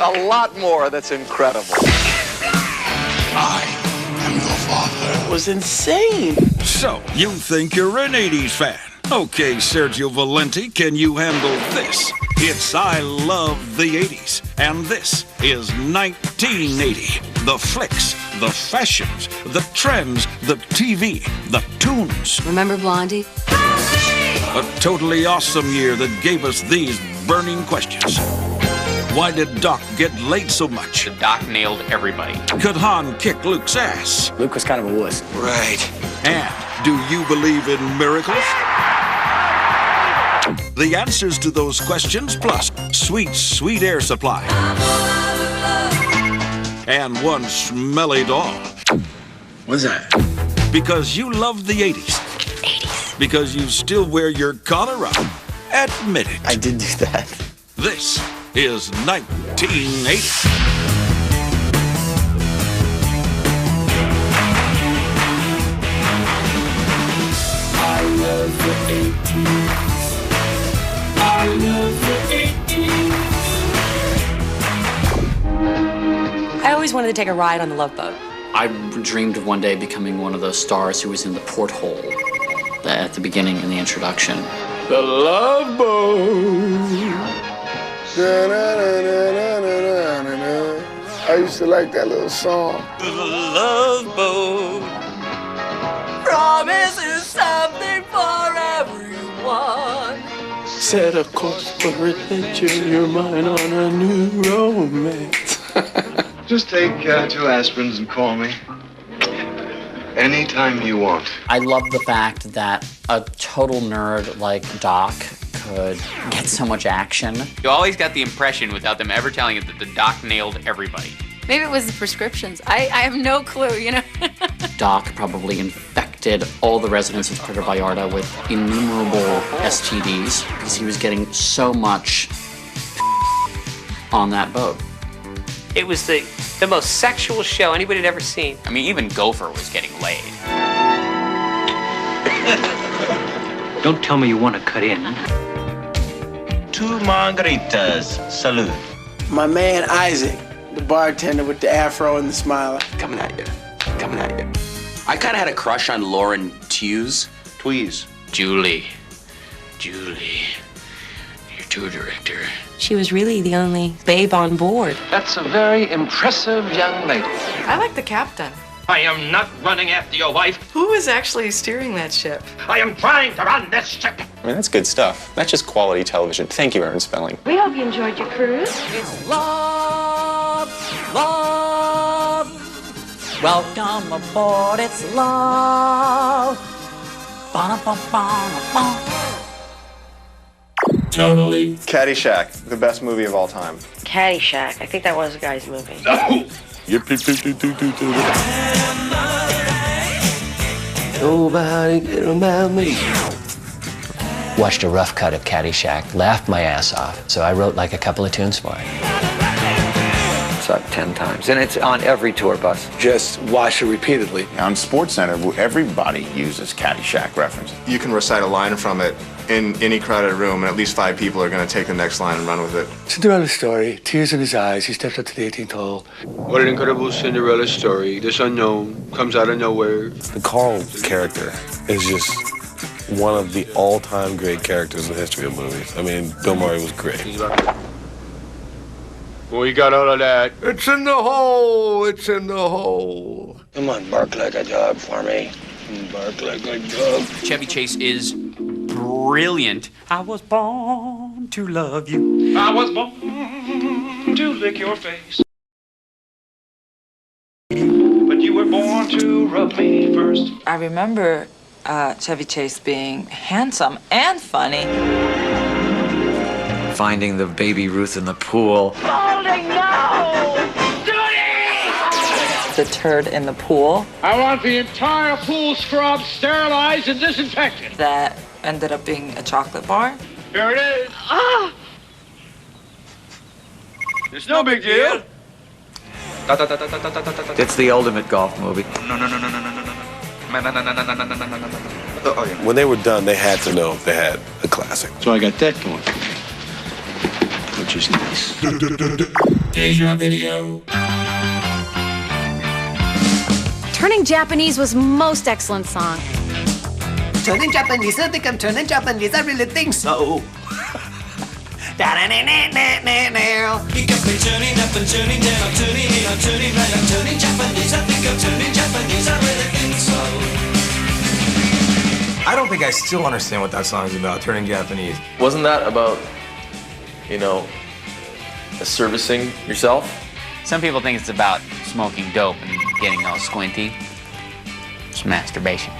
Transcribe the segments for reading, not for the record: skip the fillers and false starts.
a lot more that's incredible. I am your father. It was insane. So, you think you're an 80s fan? Okay, Sergio Valenti, can you handle this? It's I Love the 80s, and this is 1980. The flicks, the fashions, the trends, the TV, the tunes. Remember Blondie? A totally awesome year that gave us these burning questions. Why did Doc get laid so much? The Doc nailed everybody. Could Han kick Luke's ass? Luke was kind of a wuss. Right. And do you believe in miracles? The answers to those questions, plus sweet, sweet air supply. And one smelly doll. What's that? Because you love the 80s. 80s. Because you still wear your collar up. Admit it. I did do that. This is 1980. I love the 80s. I love the 80s. I always wanted to take a ride on the Love Boat. I dreamed of one day becoming one of those stars who was in the porthole at the beginning in the introduction. The Love Boat. I used to like that little song. The Love Boat. Promise is something for everyone. Set a course for adventure, you're mine on a new romance. Just take 2 aspirins and call me. Anytime you want. I love the fact that a total nerd like Doc could get so much action. You always got the impression, without them ever telling you, that the Doc nailed everybody. Maybe it was the prescriptions. I have no clue, you know. Doc probably infected all the residents of Puerto Vallarta with innumerable STDs because he was getting so much on that boat. It was the most sexual show anybody had ever seen. I mean, even Gopher was getting laid. Don't tell me you want to cut in. 2 margaritas. Salud. My man Isaac, the bartender with the afro and the smile. Coming at you. Coming at you. I kind of had a crush on Lauren Tews. Tweez. Julie, your tour director. She was really the only babe on board. That's a very impressive young lady. I like the captain. I am not running after your wife. Who is actually steering that ship? I am trying to run this ship. I mean, that's good stuff. That's just quality television. Thank you, Aaron Spelling. We hope you enjoyed your cruise. It's love, love. Welcome aboard, it's love. Ba-da-ba-ba-ba. Totally. Caddyshack, the best movie of all time. Caddyshack. I think that was a guy's movie. No. Nobody can about me. Watched a rough cut of Caddyshack, laughed my ass off, so I wrote like a couple of tunes for it. Saw it 10 times, and it's on every tour bus. Just watch it repeatedly. On SportsCenter, everybody uses Caddyshack reference. You can recite a line from it in any crowded room, and at least 5 people are going to take the next line and run with it. Cinderella story, tears in his eyes, he stepped up to the 18th hole. What an incredible Cinderella story. This unknown comes out of nowhere. The Carl character is just one of the all-time great characters in the history of movies. I mean, Bill Murray was great. We got all of that. It's in the hole, it's in the hole. Come on, bark like a dog for me. Bark like a dog. Chevy Chase is brilliant. I was born to love you. I was born to lick your face. But you were born to rub me first. I remember Chevy Chase being handsome and funny. Finding the baby Ruth in the pool. Balding now! The turd in the pool. I want the entire pool scrubbed, sterilized, and disinfected. That ended up being a chocolate bar. Here it is. Ah! It's no big deal. It's the ultimate golf movie. When they were done, they had to know they had a classic. So I got that going, which is nice. Deja Video. Turning Japanese was most excellent song. Turning Japanese, I think I'm turning Japanese, I really think so. He got me turning up and turning down, I'm turning in, I'm turning right, I'm turning Japanese, I think I'm turning Japanese, I really think so. I don't think I still understand what that song is about, turning Japanese. Wasn't that about, you know, servicing yourself? Some people think it's about smoking dope and getting all squinty. It's masturbation.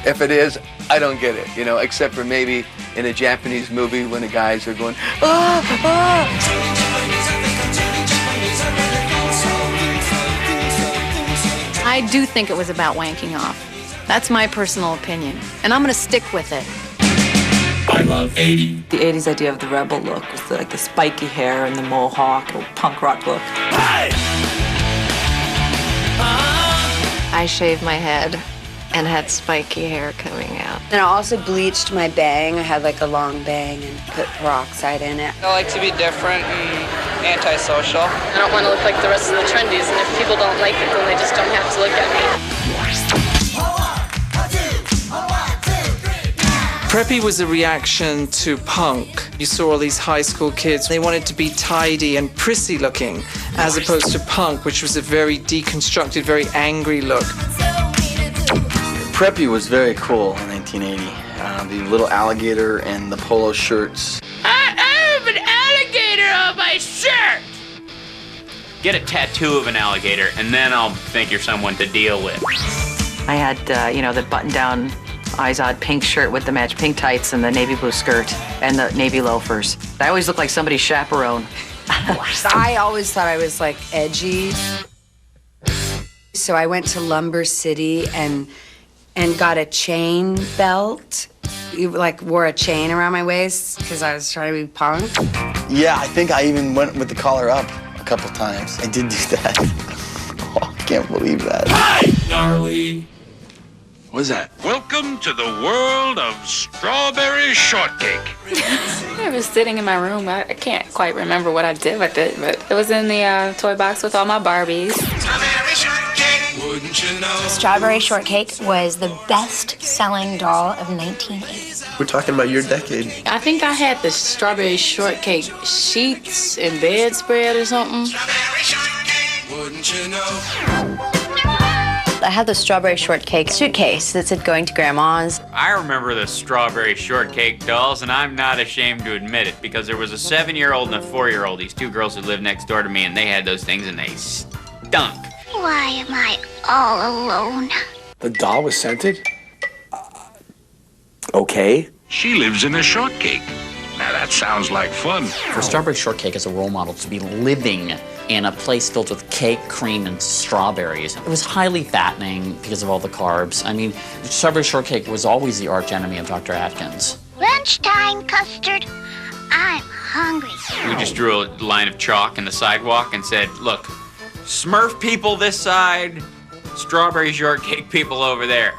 If it is, I don't get it, you know, except for maybe in a Japanese movie when the guys are going, ah, ah. I do think it was about wanking off. That's my personal opinion, and I'm gonna stick with it. I love 80. The 80s idea of the rebel look was like the spiky hair and the mohawk, or punk rock look. I shaved my head and had spiky hair coming out. And I also bleached my bang. I had like a long bang and put peroxide in it. I like to be different and antisocial. I don't want to look like the rest of the trendies, and if people don't like it, then they just don't have to look at me. Preppy was a reaction to punk. You saw all these high school kids. They wanted to be tidy and prissy looking, as opposed to punk, which was a very deconstructed, very angry look. Preppy was very cool in 1980. The little alligator and the polo shirts. I have an alligator on my shirt! Get a tattoo of an alligator, and then I'll think you're someone to deal with. I had, the button-down Izod pink shirt with the match pink tights and the navy blue skirt and the navy loafers. I always looked like somebody's chaperone. I always thought I was like edgy. So I went to Lumber City and got a chain belt. Like wore a chain around my waist because I was trying to be punk. Yeah, I think I even went with the collar up a couple times. I did do that. Oh, I can't believe that. Hi, gnarly. What's that? Welcome to the world of strawberry shortcake. I was sitting in my room. I can't quite remember what I did with it, but it was in the toy box with all my Barbies. Strawberry Shortcake was the best-selling doll of 1980. We're talking about your decade. I think I had the Strawberry Shortcake sheets and bedspread or something. I had the Strawberry Shortcake suitcase that said going to Grandma's. I remember the Strawberry Shortcake dolls, and I'm not ashamed to admit it, because there was a 7-year-old and a 4-year-old, these two girls who lived next door to me, and they had those things, and they stunk. Why am I all alone? The doll was scented? Okay. She lives in a shortcake. Now that sounds like fun. For Strawberry Shortcake as a role model to be living in a place filled with cake, cream, and strawberries, it was highly fattening because of all the carbs. I mean, Strawberry Shortcake was always the arch enemy of Dr. Atkins. Lunchtime, Custard. I'm hungry. We just drew a line of chalk in the sidewalk and said, look, Smurf people this side, Strawberry Shortcake people over there.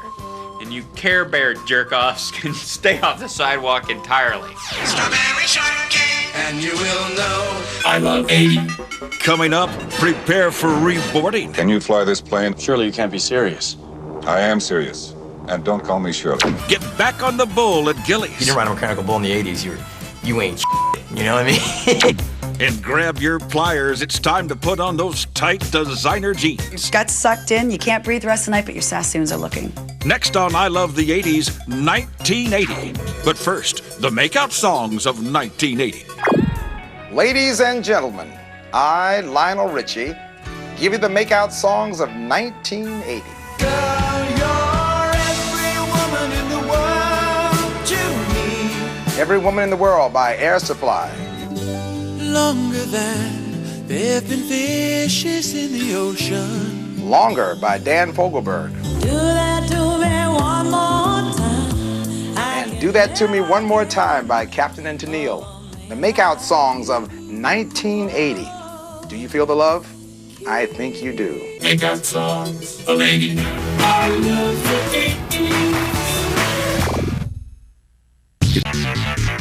And you Care Bear jerk-offs can stay off the sidewalk entirely. Strawberry Shortcake, and you will know. I love 80. Coming up, prepare for reboarding. Can you fly this plane? Surely you can't be serious. I am serious. And don't call me Shirley. Get back on the bull at Gillies. You didn't ride a mechanical bull in the 80s. You ain't you know what I mean? And grab your pliers. It's time to put on those tight designer jeans. Got sucked in. You can't breathe the rest of the night, but your Sassoons are looking. Next on I Love the 80s, 1980. But first, the Makeout songs of 1980. Ladies and gentlemen, I, Lionel Richie, give you the Makeout songs of 1980. Girl, you're every woman in the world to me. Every Woman in the World by Air Supply. Longer than there've been fishes in the ocean. Longer by Dan Fogelberg. Do that to me one more time. And Do That to Me One More Time by Captain and Tennille. The Makeout songs of 1980. Do you feel the love? I think you do. Makeout songs of 80. I love the 80s.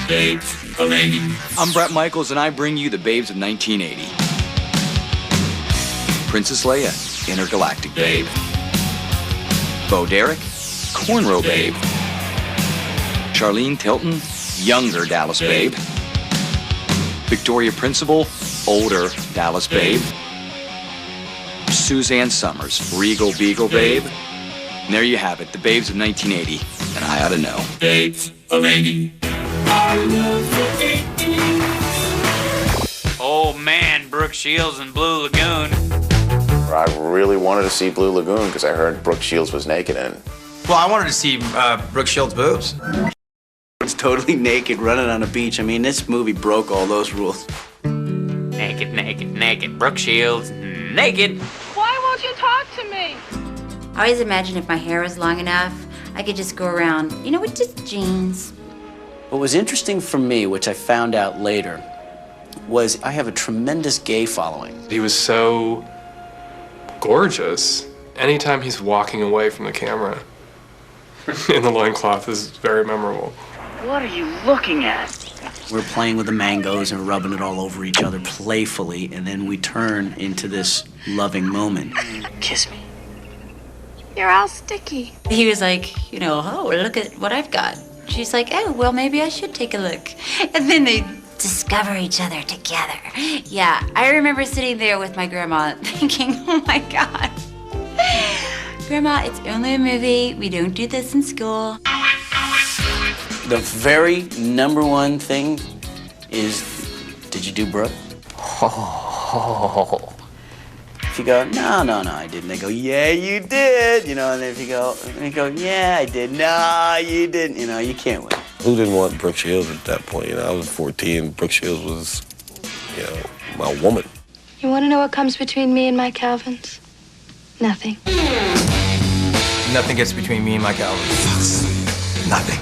Babes of 80. I'm Brett Michaels, and I bring you the Babes of 1980. Princess Leia, intergalactic babe. Bo Derek, cornrow babe. Charlene Tilton, younger Dallas babe. Victoria Principal, older Dallas babe. Suzanne Summers, regal beagle babe. And there you have it, the babes of 1980, and I ought to know. Babes of 80. I love the 80s. Oh man, Brooke Shields and Blue Lagoon. I really wanted to see Blue Lagoon because I heard Brooke Shields was naked in it. Well, I wanted to see Brooke Shields' boobs. It's totally naked running on a beach. I mean, this movie broke all those rules. Naked, naked, naked. Brooke Shields, naked. Why won't you talk to me? I always imagined if my hair was long enough, I could just go around, with just jeans. What was interesting for me, which I found out later, was I have a tremendous gay following. He was so gorgeous. Anytime he's walking away from the camera in the loincloth is very memorable. What are you looking at? We're playing with the mangoes and rubbing it all over each other playfully, and then we turn into this loving moment. Kiss me. You're all sticky. He was like, oh, look at what I've got. She's like, oh, well, maybe I should take a look. And then they discover each other together. Yeah, I remember sitting there with my grandma thinking, oh my God. Grandma, it's only a movie. We don't do this in school. The very number one thing is, did you do Brooke? Oh. If you go, no, I didn't. They go, yeah, you did. And then if you go, yeah, I did. No, you didn't. You can't win. Who didn't want Brooke Shields at that point? I was 14. Brooke Shields was, my woman. You want to know what comes between me and my Calvins? Nothing. Nothing gets between me and my Calvins. Nothing.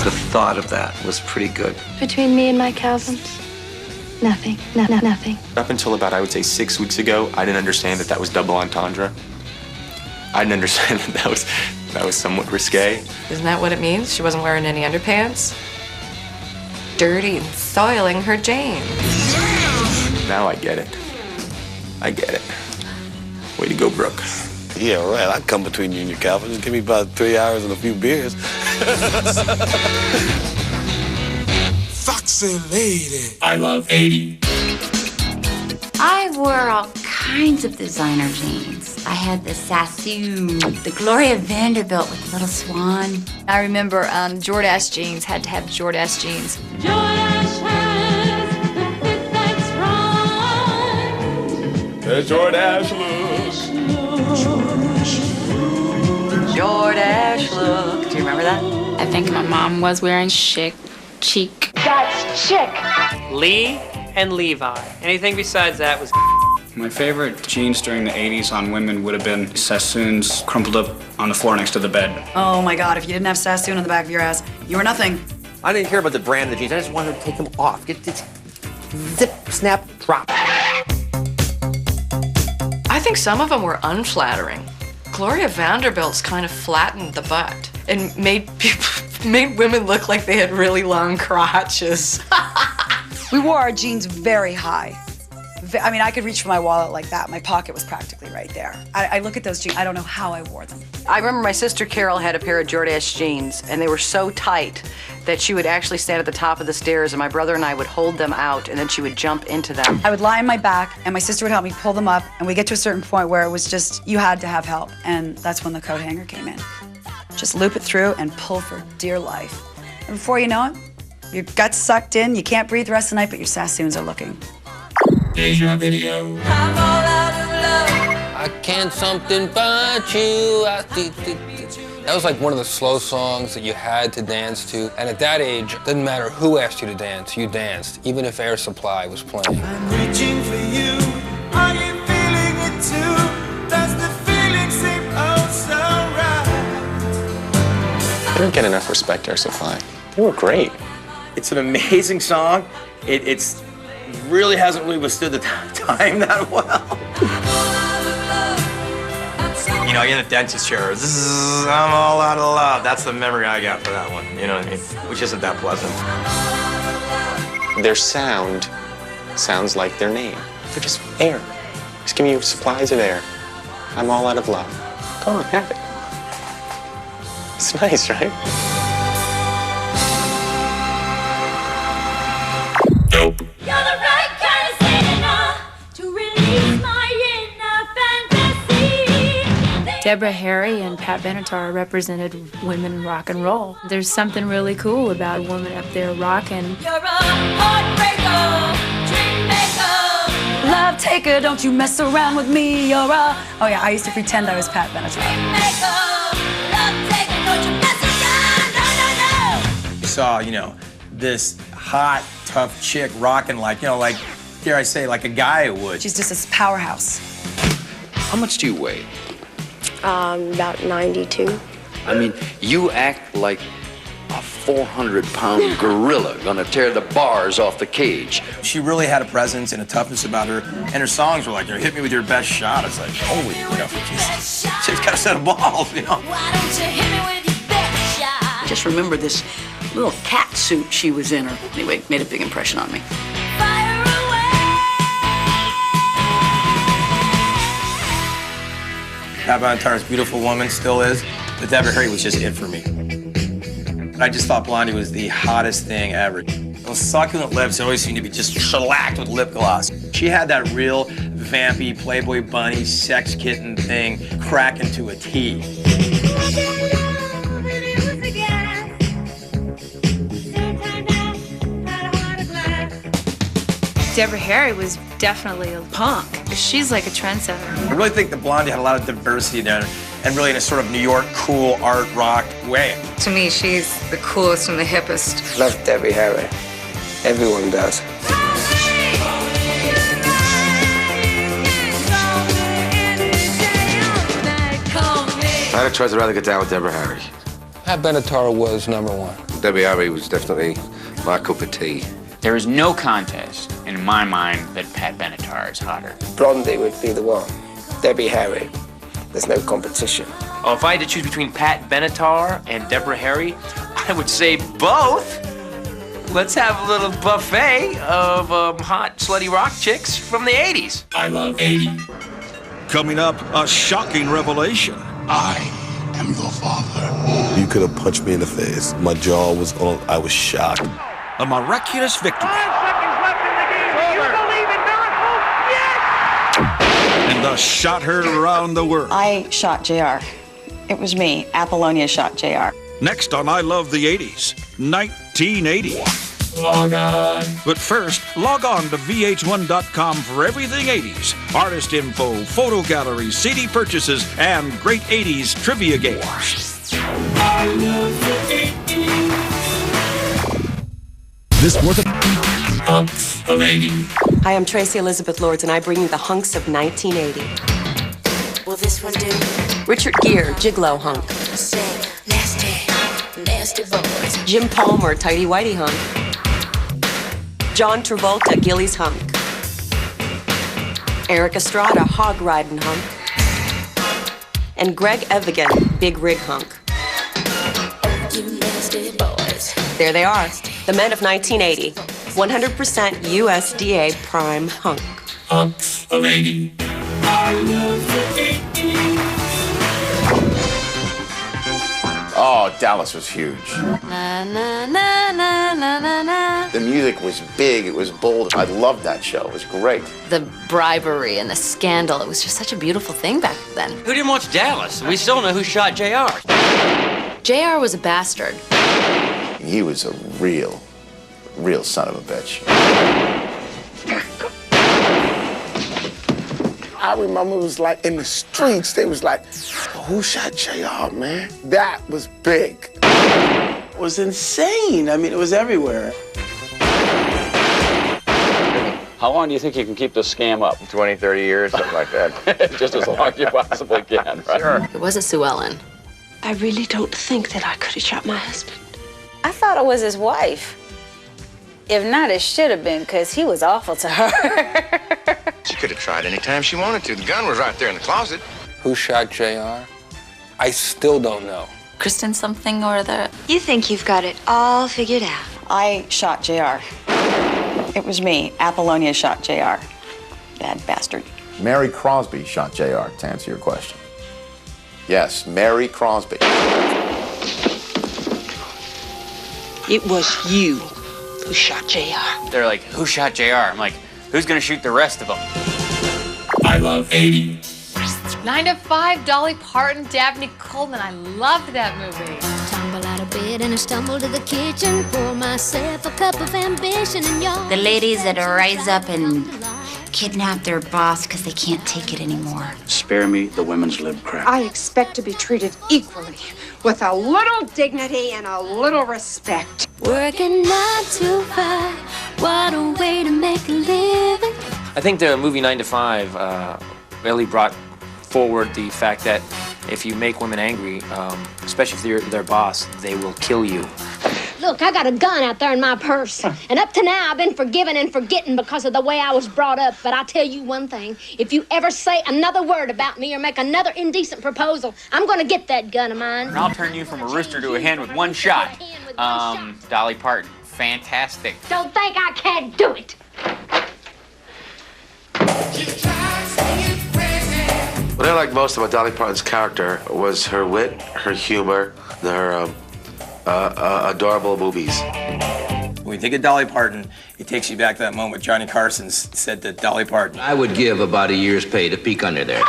The thought of that was pretty good. Between me and my Calvins? Nothing. Nothing. Up until about, I would say, 6 weeks ago, I didn't understand that was double entendre. I didn't understand that was somewhat risque. Isn't that what it means? She wasn't wearing any underpants? Dirty and soiling her jeans. Now I get it. I get it. Way to go, Brooke. Yeah, right. I'd come between you and your Calvin. Just give me about 3 hours and a few beers. Foxy lady. I love 80. I wore all kinds of designer jeans. I had the Sassoon, the Gloria Vanderbilt with the little swan. I remember Jordache jeans had to have Jordache jeans. Jordache has the fit that's right. The Jordache look. Jordache look. Do you remember that? I think my mom was wearing chic. That's chic. Lee and Levi. Anything besides that was My favorite jeans during the 80s on women would have been Sassoons crumpled up on the floor next to the bed. Oh my God, if you didn't have Sassoon on the back of your ass, you were nothing. I didn't care about the brand of the jeans. I just wanted to take them off. Get this zip, snap, drop. I think some of them were unflattering. Gloria Vanderbilt's kind of flattened the butt and made women look like they had really long crotches. We wore our jeans very high. I mean, I could reach for my wallet like that. My pocket was practically right there. I look at those jeans, I don't know how I wore them. I remember my sister Carol had a pair of Jordache jeans, and they were so tight that she would actually stand at the top of the stairs, and my brother and I would hold them out, and then she would jump into them. I would lie on my back, and my sister would help me pull them up, and we get to a certain point where it was just, you had to have help, and that's when the coat hanger came in. Just loop it through and pull for dear life. And before you know it, your gut's sucked in, you can't breathe the rest of the night, but your Sassoons are looking. Deja video. I'm all out of love. I can't something but you. That was like one of the slow songs that you had to dance to. And at that age, it didn't matter who asked you to dance, you danced, even if Air Supply was playing. I'm reaching for you. Are you feeling it too? Does the feeling seem oh so right? They don't get enough respect, Air Supply. They were great. It's an amazing song. It's really hasn't really withstood the time that well. know, in the dentist chair. I'm all out of love. That's the memory I got for that one. You know what I mean? Which isn't that pleasant. Their sound sounds like their name. They're just air. Just give me your supplies of air. I'm all out of love. Go on, have it. It's nice, right? You're the right kind of singer to release my inner fantasy. Deborah Harry and Pat Benatar represented women in rock and roll. There's something really cool about a woman up there rocking. You're a heartbreaker, dream maker. Love taker, don't you mess around with me. You're a... Oh yeah, I used to pretend I was Pat Benatar. Love taker, don't you mess around. No, no, no. You saw, you know, this hot, tough chick rocking like, you know, like, dare I say, like a guy would. She's just this powerhouse. How much do you weigh? About 92. I mean, you act like a 400-pound gorilla gonna tear the bars off the cage. She really had a presence and a toughness about her, and her songs were like, you know, hit me with your best shot. It's like, holy, you know, she's got a set of balls, you know. Why don't you hit me with your best shot? Just remember this little cat suit she was in. Or anyway, made a big impression on me. Pat Benatar's beautiful woman, still is, but Deborah Harry was just it for me. I just thought Blondie was the hottest thing ever. Those succulent lips always seemed to be just shellacked with lip gloss. She had that real vampy Playboy bunny sex kitten thing cracking to a T. Deborah Harry was definitely a punk. She's like a trendsetter. I really think that Blondie had a lot of diversity there, and really in a sort of New York cool art rock way. To me, she's the coolest and the hippest. Love Debbie Harry. Everyone does. I'd have rather get down with Deborah Harry. Pat Benatar was #1. Debbie Harry was definitely my cup of tea. There is no contest in my mind that Pat Benatar is hotter. Blondie would be the one. Debbie Harry. There's no competition. Oh, if I had to choose between Pat Benatar and Deborah Harry, I would say both. Let's have a little buffet of hot, slutty rock chicks from the 80s. I love 80. Coming up, a shocking revelation. I am your father. You could have punched me in the face. My jaw was on. I was shocked. A miraculous victory. 5 seconds left in the game. You believe in miracles? Yes! And thus shot her around the world. I shot JR. It was me. Apollonia shot JR. Next on I Love the 80s, 1980. Log on. But first, log on to VH1.com for everything 80s. Artist info, photo galleries, CD purchases, and great 80s trivia games. I love the 80s. This was Hunks of 80. Hi, I'm Tracy Elizabeth Lords, and I bring you the hunks of 1980. Will this one do? Richard Gere, Gigolo hunk. Say, nasty, nasty boys. Jim Palmer, Tighty Whitey hunk. John Travolta, Gillies hunk. Erik Estrada, Hog Riding hunk. And Greg Evigan, Big Rig hunk. You nasty boys. There they are, the men of 1980. 100% USDA prime hunk. Hunks of 80. I love the 80s. Oh, Dallas was huge. Na na na na na na na. The music was big, it was bold. I loved that show, it was great. The bribery and the scandal, it was just such a beautiful thing back then. Who didn't watch Dallas? We still know who shot JR. JR was a bastard. He was a real son of a bitch. I remember it was like in the streets, they was like, who shot JR, man? That was big. It was insane. I mean, it was everywhere. How long do you think you can keep this scam up? 20, 30 years, something like that. Just as long as you possibly can, right? Sure. It wasn't Sue Ellen. I really don't think that I could have shot my husband. I thought it was his wife. If not, it should have been, because he was awful to her. She could have tried any time she wanted to. The gun was right there in the closet. Who shot JR? I still don't know. Kristen something or other. You think you've got it all figured out. I shot JR. It was me. Apollonia shot JR. Bad bastard. Mary Crosby shot JR, to answer your question. Yes, Mary Crosby. It was you who shot JR. They're like, who shot JR? I'm like, who's gonna shoot the rest of them? I love 80. 9 to 5, Dolly Parton, Dabney Coleman. I loved that movie. Tumble out of bed and I stumble to the kitchen, pour myself a cup of ambition and yawn. The ladies that rise up and kidnap their boss because they can't take it anymore. Spare me the women's lib crap. I expect to be treated equally, with a little dignity and a little respect. Working 9 to 5, what a way to make a living. I think the movie 9 to 5 really brought forward the fact that if you make women angry, especially if they're their boss, they will kill you. Look, I got a gun out there in my purse. And up to now, I've been forgiving and forgetting because of the way I was brought up. But I'll tell you one thing. If you ever say another word about me or make another indecent proposal, I'm going to get that gun of mine. And I'll turn you from a rooster to a hen with one shot. Dolly Parton, fantastic. Don't think I can't do it. What I liked most about Dolly Parton's character was her wit, her humor, her adorable movies. When you think of Dolly Parton, it takes you back to that moment Johnny Carson said to Dolly Parton. I would give about a year's pay to peek under there.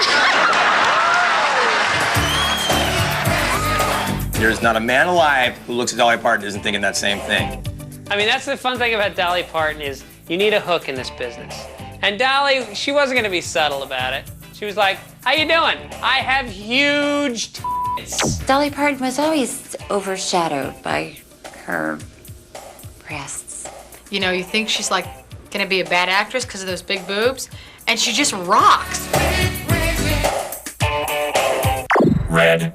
There's not a man alive who looks at Dolly Parton and isn't thinking that same thing. I mean, that's the fun thing about Dolly Parton is you need a hook in this business. And Dolly, she wasn't gonna be subtle about it. She was like, how you doing? I have huge tits. Dolly Parton was always overshadowed by her breasts. You know, you think she's like gonna be a bad actress because of those big boobs, and she just rocks. Red.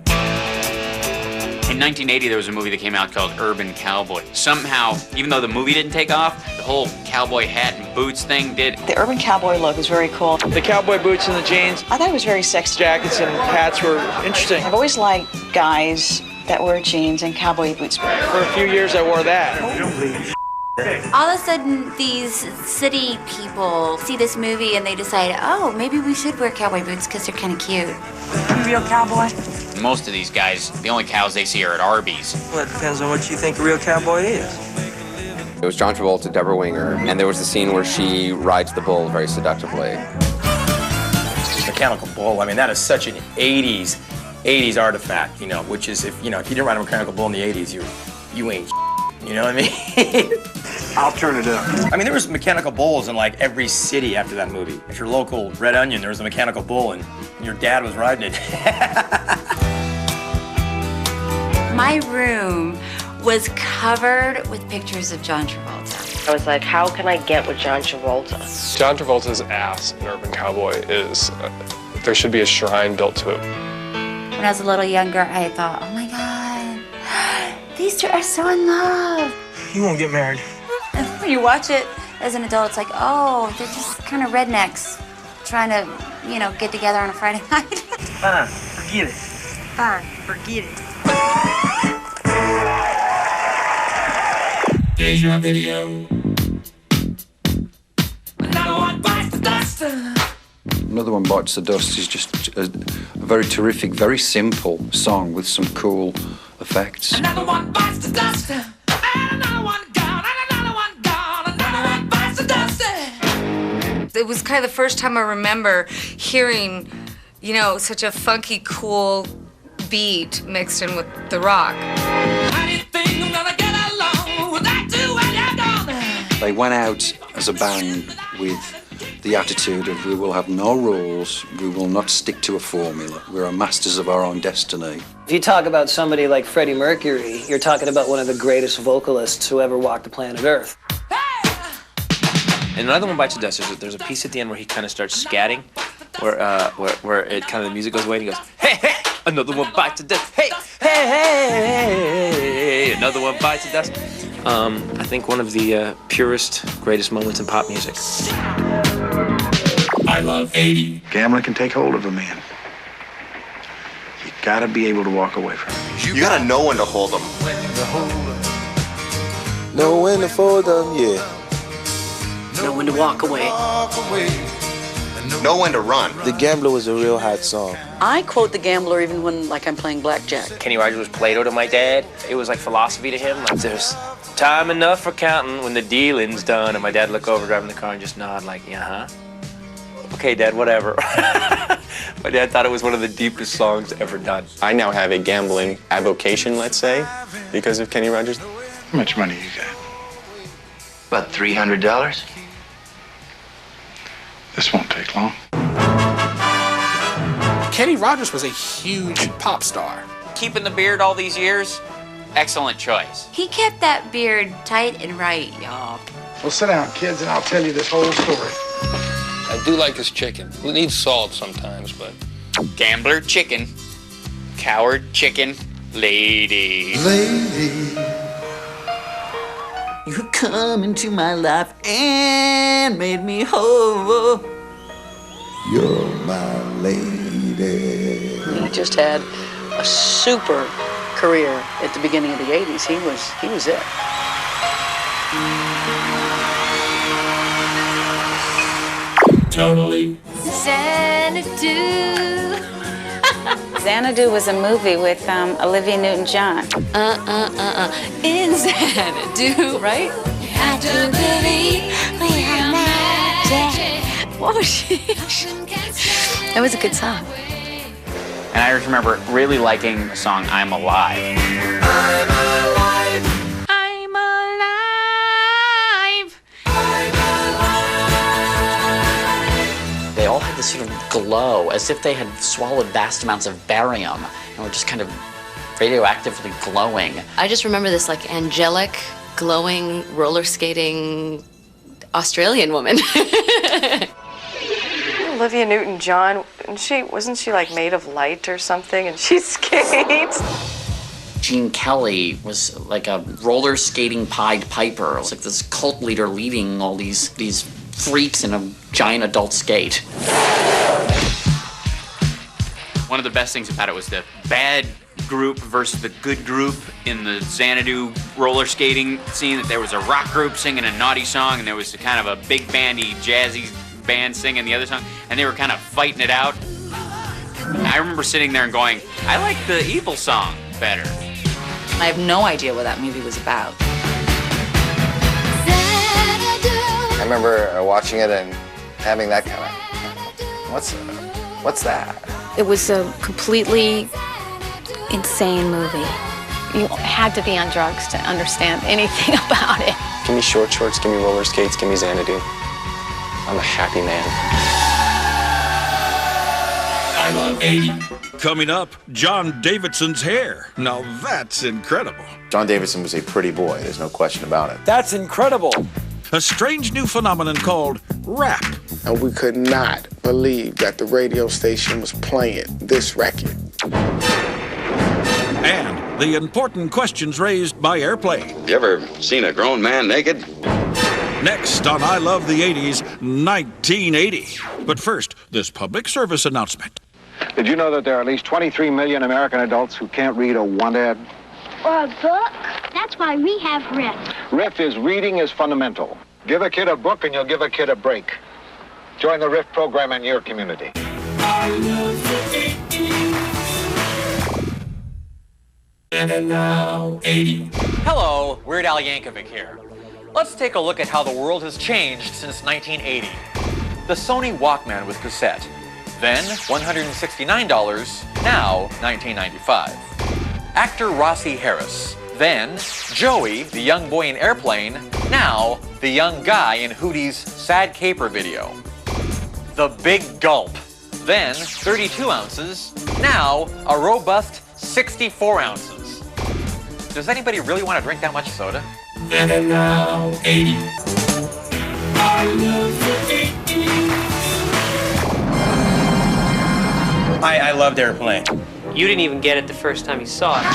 In 1980, there was a movie that came out called Urban Cowboy. Somehow, even though the movie didn't take off, the whole cowboy hat and boots thing did. The urban cowboy look is very cool. The cowboy boots and the jeans. I thought it was very sexy. Jackets and hats were interesting. I've always liked guys that wear jeans and cowboy boots. For a few years, I wore that. All of a sudden, these city people see this movie and they decide, oh, maybe we should wear cowboy boots because they're kind of cute. You real cowboy? Most of these guys, the only cows they see are at Arby's. Well, that depends on what you think a real cowboy is. It was John Travolta, Deborah Winger, and there was the scene where she rides the bull very seductively. Mechanical bull, I mean, that is such an 80s artifact, you know, which is, if you didn't ride a mechanical bull in the 80s, you ain't you know what I mean? I'll turn it up. I mean, there was mechanical bulls in like every city after that movie. At your local Red Onion, there was a mechanical bull and your dad was riding it. My room was covered with pictures of John Travolta. I was like, how can I get with John Travolta? John Travolta's ass in Urban Cowboy is, there should be a shrine built to it. When I was a little younger, I thought, oh my God, these two are so in love. You won't get married. And when you watch it as an adult, it's like, oh, they're just kind of rednecks trying to, get together on a Friday night. Fine, forget it. Fine, forget it. Deja video. Another one bites the dust. Another One Bites the Dust is just a very terrific, very simple song with some cool effects. Another one bites the dust. Another one gone. Another one gone. Another one bites the dust. It was kind of the first time I remember hearing, such a funky, cool beat mixed in with the rock. How do you think I'm gonna get along without you when you're gone? They went out as a band with the attitude of we will have no rules, we will not stick to a formula, we're masters of our own destiny. If you talk about somebody like Freddie Mercury, you're talking about one of the greatest vocalists who ever walked the planet Earth. And Another One Bites the Dust, there's a piece at the end where he kind of starts scatting, where it kind of the music goes away and he goes, hey, hey, another one bites the dust, hey, hey, hey, hey, another one bites the dust. I think one of the purest, greatest moments in pop music. I love 80. Gambling can take hold of a man. gotta be able to walk away from it. You gotta know when to hold them. Know when to fold them, yeah. Know when to walk away. Know when to run. The Gambler was a real hot song. I quote The Gambler even when, like, I'm playing blackjack. Kenny Rogers was Plato to my dad. It was like philosophy to him. Like, there's time enough for counting when the dealing's done. And my dad look over driving the car and just nod like, yeah, huh? Okay, Dad, whatever. My dad thought it was one of the deepest songs ever done. I now have a gambling avocation, let's say, because of Kenny Rogers. How much money you got? About $300. This won't take long. Kenny Rogers was a huge pop star. Keeping the beard all these years, excellent choice. He kept that beard tight and right, y'all. Well, sit down, kids, and I'll tell you this whole story. I do like his chicken. It needs salt sometimes, but... Gambler chicken, coward chicken, lady. Lady, you come into my life and made me whole. you're my lady. He just had a super career at the beginning of the 80s. He was it. Totally. Xanadu. Xanadu was a movie with Olivia Newton-John. In Xanadu, right? I do believe we have magic. What was she? That was a good song. And I just remember really liking the song I'm Alive. I'm alive. I'm alive. They all had this sort of glow, as if they had swallowed vast amounts of barium and were just kind of radioactively glowing. I just remember this like angelic, glowing, roller skating Australian woman. Olivia Newton-John, wasn't she like made of light or something, and she skates? Gene Kelly was like a roller skating Pied Piper. It was like this cult leader leading all these freaks in a giant adult skate. One of the best things about it was the bad group versus the good group in the Xanadu roller skating scene. That there was a rock group singing a naughty song, and there was kind of a big bandy, jazzy band singing the other song, and they were kind of fighting it out. I remember sitting there and going, I like the evil song better. I have no idea what that movie was about. I remember watching it and having that kind of, what's that? It was a completely insane movie. You had to be on drugs to understand anything about it. Give me short shorts, give me roller skates, give me Xanadu. I'm a happy man. I love 80. Coming up, John Davidson's hair. Now that's incredible. John Davidson was a pretty boy, there's no question about it. That's incredible. A strange new phenomenon called rap. And we could not believe that the radio station was playing this record. And the important questions raised by airplay. You ever seen a grown man naked? Next on I Love the 80s, 1980. But first, this public service announcement. Did you know that there are at least 23 million American adults who can't read a want ad? Or a book? That's why we have RIF. RIF is reading is fundamental. Give a kid a book and you'll give a kid a break. Join the RIF program in your community. I love the 80s. And now 80. Hello, Weird Al Yankovic here. Let's take a look at how the world has changed since 1980. The Sony Walkman with cassette. Then $169, now $19.95. Actor Rossi Harris. Then Joey, the young boy in Airplane, now the young guy in Hootie's Sad Caper video. The Big Gulp. Then 32 ounces, now a robust 64 ounces. Does anybody really want to drink that much soda? And now 80. I love the 80s. I loved Airplane. You didn't even get it the first time you saw it.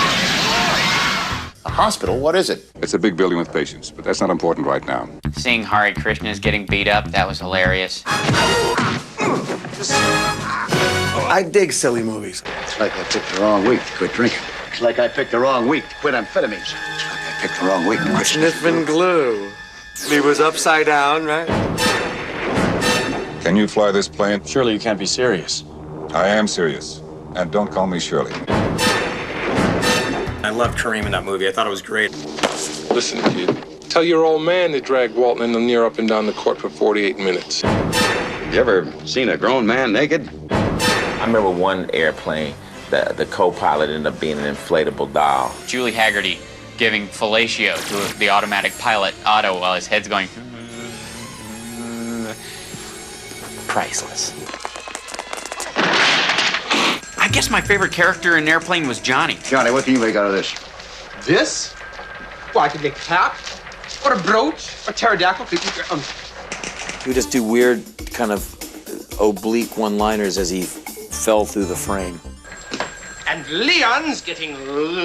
A hospital? What is it? It's a big building with patients, but that's not important right now. Seeing Hare Krishnas getting beat up, that was hilarious. I dig silly movies. It's like I picked the wrong week to quit drinking. It's like I picked the wrong week to quit amphetamines. It's like I picked the wrong week to quit Sniffing glue. He was upside down, right? Can you fly this plane? Surely you can't be serious. I am serious. And don't call me Shirley. I loved Kareem in that movie. I thought it was great. Listen, kid. Tell your old man to drag Walton in the near up and down the court for 48 minutes. You ever seen a grown man naked? I remember one airplane, the co-pilot ended up being an inflatable doll. Julie Haggerty giving fellatio to the automatic pilot, Otto, while his head's going... Priceless. I guess my favorite character in Airplane was Johnny. Johnny, what can you make out of this? This? Well, I could make a cap, or a brooch, a pterodactyl. He would just do weird, kind of oblique one-liners as he fell through the frame. And Leon's getting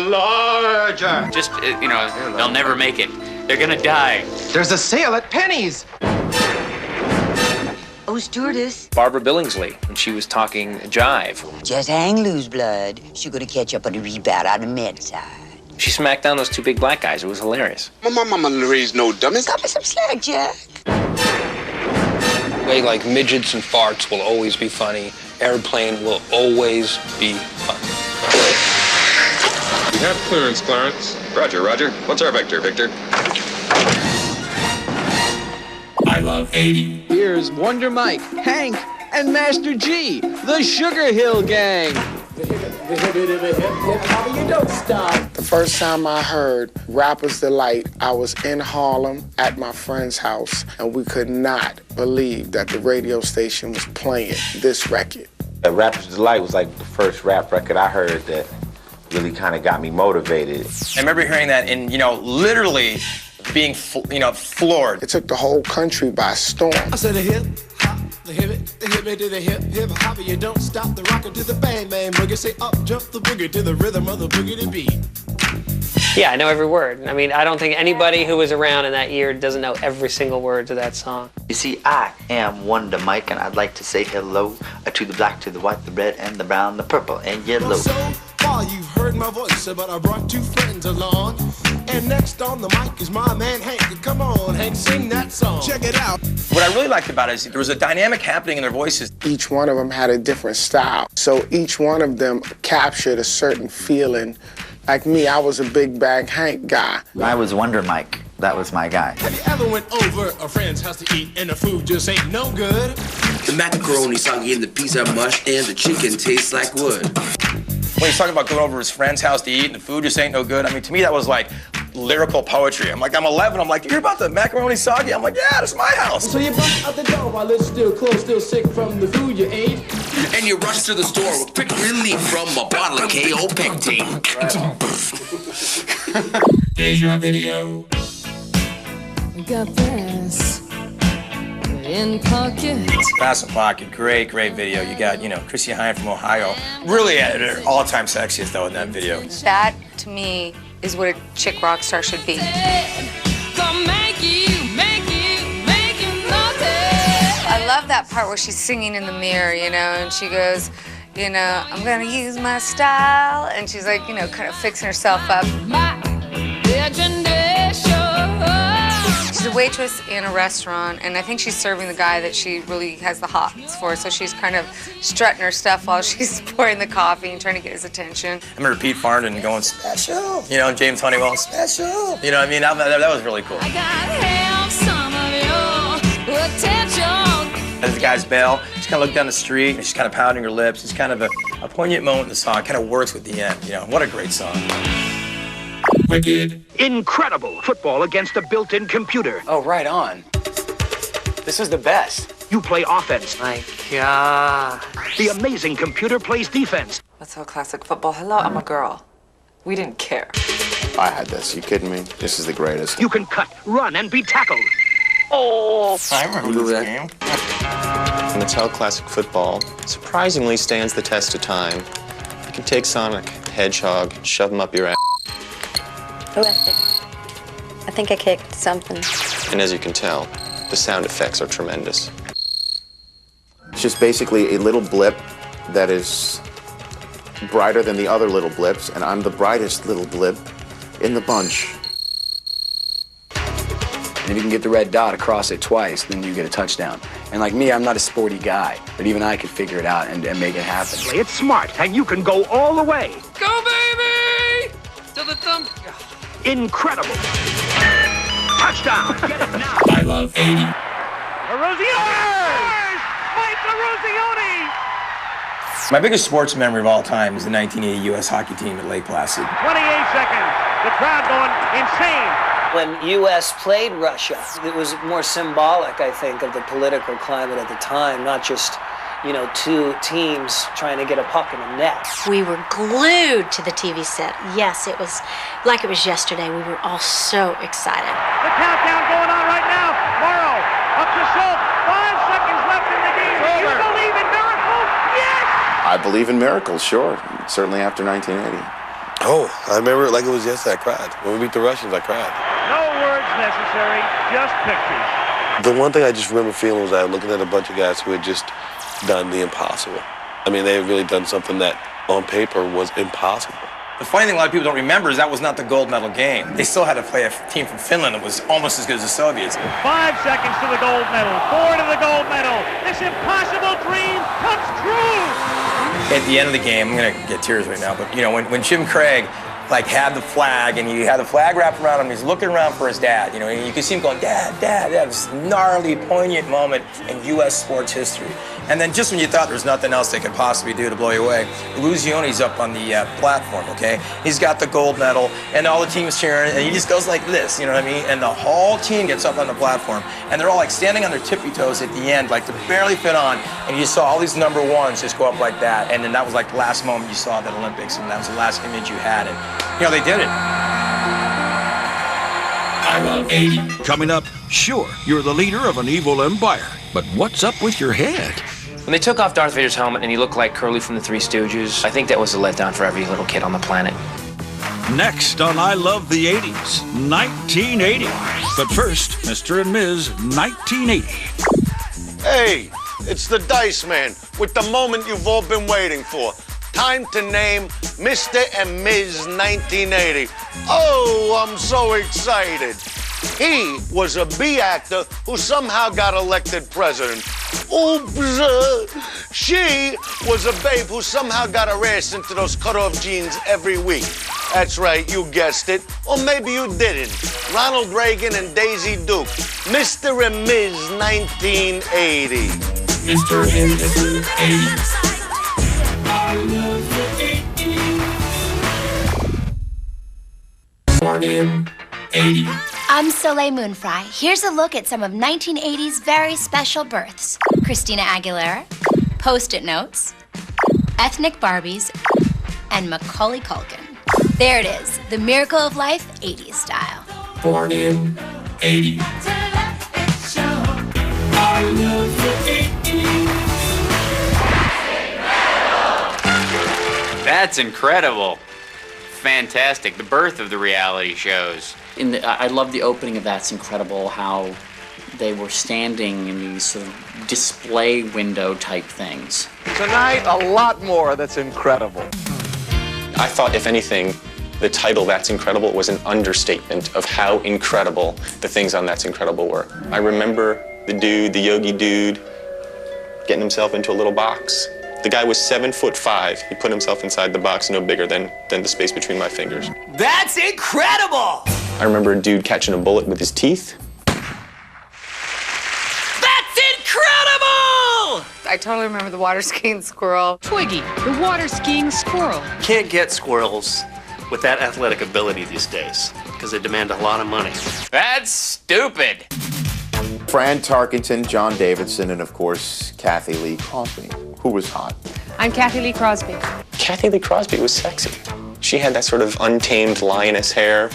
larger. Just, they'll never make it. They're gonna die. There's a sale at Penny's. Oh, stewardess. Barbara Billingsley, when she was talking jive. Just hang loose, blood. She's gonna catch up on the rebound on the med side. She smacked down those two big black guys. It was hilarious. My mama raised no dummies. Cut me some slack, Jack. Way like midgets and farts will always be funny. Airplane will always be funny. We have clearance, Clarence. Roger, Roger. What's our vector, Victor? I love 80. Here's Wonder Mike, Hank, and Master G, the Sugarhill Gang. You don't stop. The first time I heard Rapper's Delight, I was in Harlem at my friend's house, and we could not believe that the radio station was playing this record. Rapper's Delight was like the first rap record I heard that really kind of got me motivated. I remember hearing that and, literally being, floored. It took the whole country by storm. I said a hip hop, the hip to the hip hop, you don't stop the rocker to the bang bang boogie. Say up jump the boogie to the rhythm of the boogie to beat. Yeah, I know every word. I mean, I don't think anybody who was around in that year doesn't know every single word to that song. You see, I am Wonder Mike, and I'd like to say hello to the black, to the white, the red, and the brown, the purple, and yellow. Well, so far you've heard my voice, but I brought two friends along. And next on the mic is my man Hank. Come on, Hank, sing that song. Check it out. What I really liked about it is there was a dynamic happening in their voices. Each one of them had a different style. So each one of them captured a certain feeling. Like me, I was a Big Bag Hank guy. I was Wonder Mike. That was my guy. Have you ever went over a friend's house to eat and the food just ain't no good? The macaroni soggy and the pizza mush and the chicken tastes like wood. When he's talking about going over to his friend's house to eat and the food just ain't no good, I mean, to me that was like lyrical poetry. I'm 11, I'm like, you hear about the macaroni soggy? I'm like, yeah, that's my house. So you bust out the door while it's still closed, still sick from the food you ate. And you rush to the store with quick relief from a bottle of KO Pectine. Here's your video. Got this in pocket. Pass in Pocket, great video. You got, Chrissy Hine from Ohio. Really at her all-time sexiest, though, in that video. That, to me, is what a chick rock star should be. I love that part where she's singing in the mirror, and she goes, I'm gonna use my style, and she's like, kind of fixing herself up. She's a waitress in a restaurant, and I think she's serving the guy that she really has the hots for, so she's kind of strutting her stuff while she's pouring the coffee and trying to get his attention. I remember Pete Farndon going, special, James Honeywell, special. You know what I mean? That was really cool. I gotta have some of your attention. As the guy's bail, she's kind of looking down the street, and she's kind of pounding her lips. It's kind of a poignant moment in the song. It kind of works with the end, What a great song. Wicked. Incredible football against a built-in computer. Oh, right on. This is the best. You play offense. My God. The amazing computer plays defense. What's so classic football? Hello, I'm a girl. We didn't care. I had this. You kidding me? This is the greatest. You can cut, run, and be tackled. Oh! I remember this game. Mattel Classic Football surprisingly stands the test of time. You can take Sonic the Hedgehog, shove him up your ass. I think I kicked something. And as you can tell, the sound effects are tremendous. It's just basically a little blip that is brighter than the other little blips, and I'm the brightest little blip in the bunch. And if you can get the red dot across it twice, then you get a touchdown. And like me, I'm not a sporty guy, but even I could figure it out and make it happen. Play it smart, and you can go all the way. Go, baby! To the thumb. Incredible. Touchdown. Get it now. I love 80. Erosiones! Mike Erosiones! My biggest sports memory of all time is the 1980 U.S. hockey team at Lake Placid. 28 seconds. The crowd going insane. When U.S. played Russia, it was more symbolic, I think, of the political climate at the time, not just, two teams trying to get a puck in the net. We were glued to the TV set. Yes, it was like it was yesterday. We were all so excited. The countdown going on right now. Morrow, up to Schultz. 5 seconds left in the game. Do you believe in miracles? Yes! I believe in miracles, sure. Certainly after 1980. Oh, I remember it like it was yesterday. I cried. When we beat the Russians, I cried. No words necessary, just pictures. The one thing I just remember feeling was I was looking at a bunch of guys who had just done the impossible. I mean, they had really done something that on paper was impossible. The funny thing a lot of people don't remember is that was not the gold medal game. They still had to play a team from Finland that was almost as good as the Soviets. 5 seconds to the gold medal, 4 to the gold medal. This impossible dream comes true. At the end of the game, I'm gonna get tears right now, but when Jim Craig had the flag and you had the flag wrapped around him, he's looking around for his dad, and you can see him going, Dad, Dad, Dad. This gnarly, poignant moment in U.S. sports history. And then just when you thought there was nothing else they could possibly do to blow you away, Erosiones up on the platform, okay? He's got the gold medal, and all the team's cheering, and he just goes like this, you know what I mean? And the whole team gets up on the platform, and they're all standing on their tippy toes at the end, to barely fit on, and you just saw all these number ones just go up like that, and then that was the last moment you saw that Olympics, and that was the last image you had, and they did it. I love 80. Coming up, sure, you're the leader of an evil empire, but what's up with your head? When they took off Darth Vader's helmet and he looked like Curly from the Three Stooges, I think that was a letdown for every little kid on the planet. Next on I Love the 80s, 1980. But first, Mr. and Ms. 1980. Hey, it's the Dice Man with the moment you've all been waiting for. Time to name Mr. and Ms. 1980. Oh, I'm so excited. He was a B actor who somehow got elected president. Oops. She was a babe who somehow got her ass into those cut-off jeans every week. That's right, you guessed it. Or maybe you didn't. Ronald Reagan and Daisy Duke. Mr. and Ms. 1980. Mr. and Mrs. 80. I love the 80s. Born in 80. I'm Soleil Moonfry. Here's a look at some of 1980's very special births. Christina Aguilera, Post-it Notes, Ethnic Barbies, and Macaulay Culkin. There it is, the miracle of life, 80s style. Born in 80. I love the 80s. That's incredible. Fantastic. The birth of the reality shows. I love the opening of That's Incredible, how they were standing in these sort of display window type things. Tonight, a lot more that's incredible. I thought, if anything, the title That's Incredible was an understatement of how incredible the things on That's Incredible were. I remember the yogi dude, getting himself into a little box. The guy was 7'5". He put himself inside the box no bigger than the space between my fingers. That's incredible! I remember a dude catching a bullet with his teeth. That's incredible! I totally remember the water skiing squirrel. Twiggy, the water skiing squirrel. Can't get squirrels with that athletic ability these days because they demand a lot of money. That's stupid. Fran Tarkenton, John Davidson, and of course, Kathy Lee Crosby, who was hot. I'm Kathy Lee Crosby. Kathy Lee Crosby was sexy. She had that sort of untamed lioness hair.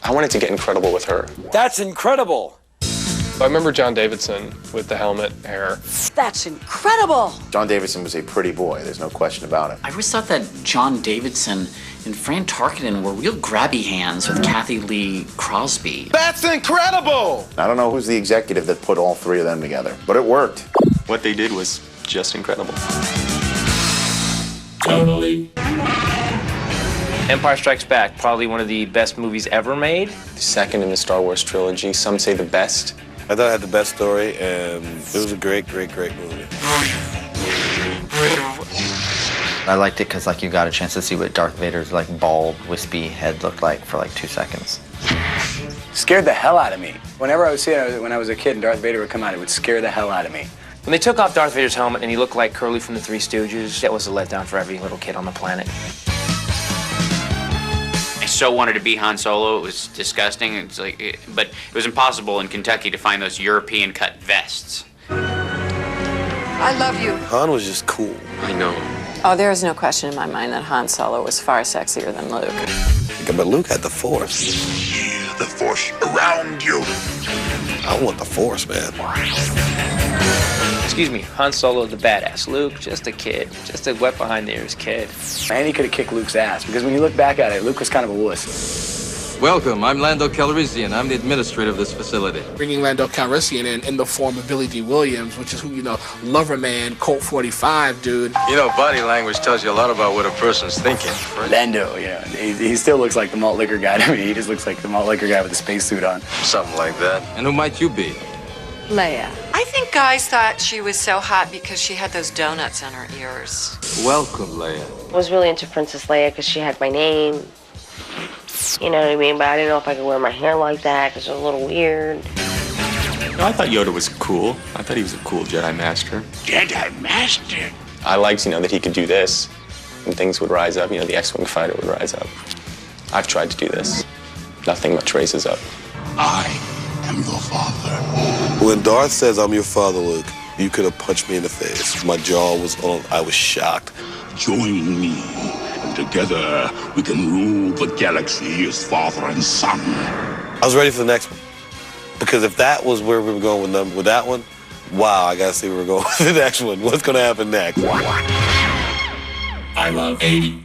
I wanted to get incredible with her. That's incredible. I remember John Davidson with the helmet hair. That's incredible. John Davidson was a pretty boy, there's no question about it. I always thought that John Davidson and Fran Tarkenton were real grabby hands with Kathy Lee Crosby. That's incredible! I don't know who's the executive that put all three of them together, but it worked. What they did was just incredible. Totally. Empire Strikes Back, probably one of the best movies ever made. The second in the Star Wars trilogy, some say the best. I thought it had the best story, and it was a great, great, great movie. I liked it because, like, you got a chance to see what Darth Vader's, like, bald, wispy head looked like for, like, 2 seconds. Scared the hell out of me. Whenever I would see it when I was a kid and Darth Vader would come out, it would scare the hell out of me. When they took off Darth Vader's helmet and he looked like Curly from the Three Stooges, that was a letdown for every little kid on the planet. I so wanted to be Han Solo. It was disgusting. It's like, but it was impossible in Kentucky to find those European cut vests. I love you. Han was just cool. I know. Oh, there is no question in my mind that Han Solo was far sexier than Luke. But Luke had the Force. The Force around you. I want the Force, man. Excuse me, Han Solo the badass. Luke, just a kid. Just a wet behind the ears kid. And he could have kicked Luke's ass, because when you look back at it, Luke was kind of a wuss. Welcome, I'm Lando Calrissian. I'm the administrator of this facility. Bringing Lando Calrissian in the form of Billy D. Williams, which is who, you know, Lover Man, Colt 45, dude. You know, body language tells you a lot about what a person's thinking. Lando, you know, he still looks like the malt liquor guy to me. He just looks like the malt liquor guy with a spacesuit on. Something like that. And who might you be? Leia. I think guys thought she was so hot because she had those donuts on her ears. Welcome, Leia. I was really into Princess Leia because she had my name. You know what I mean? But I didn't know if I could wear my hair like that because it was a little weird. No, I thought Yoda was cool. I thought he was a cool Jedi Master. Jedi Master? I liked, you know, that he could do this and things would rise up. You know, the X-Wing fighter would rise up. I've tried to do this. Nothing much raises up. I am your father. When Darth says, I'm your father, Luke, you could have punched me in the face. My jaw was on. I was shocked. Join me, and together we can rule the galaxy as father and son. I was ready for the next one. Because if that was where we were going with that one, wow, I gotta see where we're going with the next one. What's gonna happen next? I love 80.